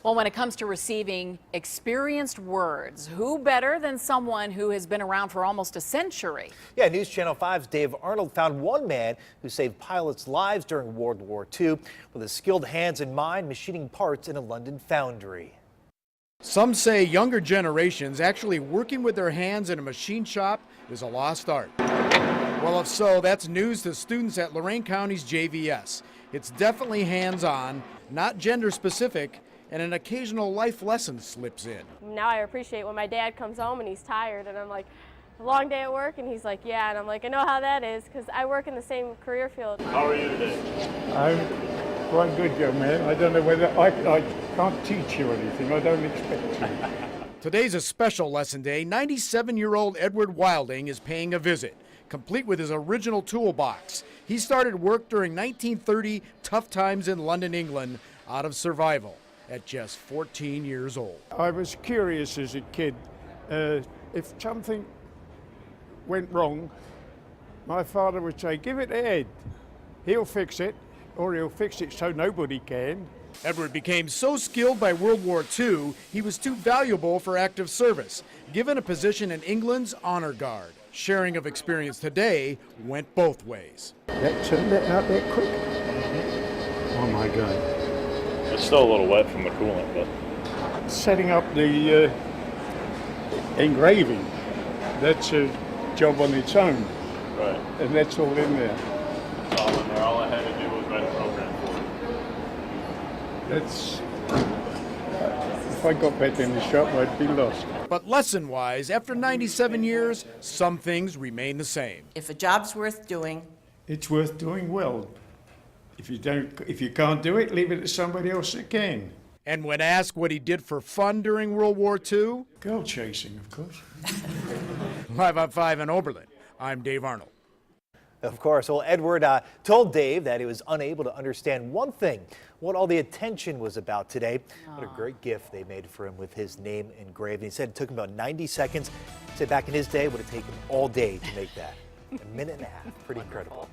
Well, when it comes to receiving experienced words, who better than someone who has been around for almost a century? Yeah, News Channel 5's Dave Arnold found one man who saved pilots' lives during World War II with his skilled hands in mind machining parts in a London foundry. Some say younger generations actually working with their hands in a machine shop is a lost art. Well, if so, that's news to students at Lorain County's JVS. It's definitely hands-on, not gender-specific, and an occasional life lesson slips in. Now I appreciate when my dad comes home and he's tired and I'm like, a long day at work, and he's like, yeah, and I'm like, I know how that is because I work in the same career field. How are you today? I'm quite good, young man. I don't know whether I can't teach you anything. I don't expect to. Today's a special lesson day. 97-year-old Edward Wilding is paying a visit, complete with his original toolbox. He started work during 1930 tough times in London, England, out of survival at just 14 years old. I was curious as a kid. If something went wrong, my father would say, give it to Ed. He'll fix it, or he'll fix it so nobody can. Edward became so skilled by World War II, he was too valuable for active service, given a position in England's Honor Guard. Sharing of experience today went both ways. Let's let out that quick. Oh my God. It's still a little wet from the coolant, but Setting up the engraving, that's a job on its own. right. And that's all in there. It's all in there. All I had to do was write a program for it. That's, if I got back in the shop, I'd be lost. But lesson-wise, after 97 years, some things remain the same. If a job's worth doing, It's worth doing well. If you can't do it, leave it to somebody else that can. And when asked what he did for fun during World War II, Girl chasing, of course. Live on 5 in Oberlin, I'm Dave Arnold. Of course, well, Edward told Dave that he was unable to understand one thing, what all the attention was about today. What a great gift they made for him with his name engraved. And he said it took him about 90 seconds. He said back in his day, it would have taken all day to make that. A minute and a half. Pretty incredible.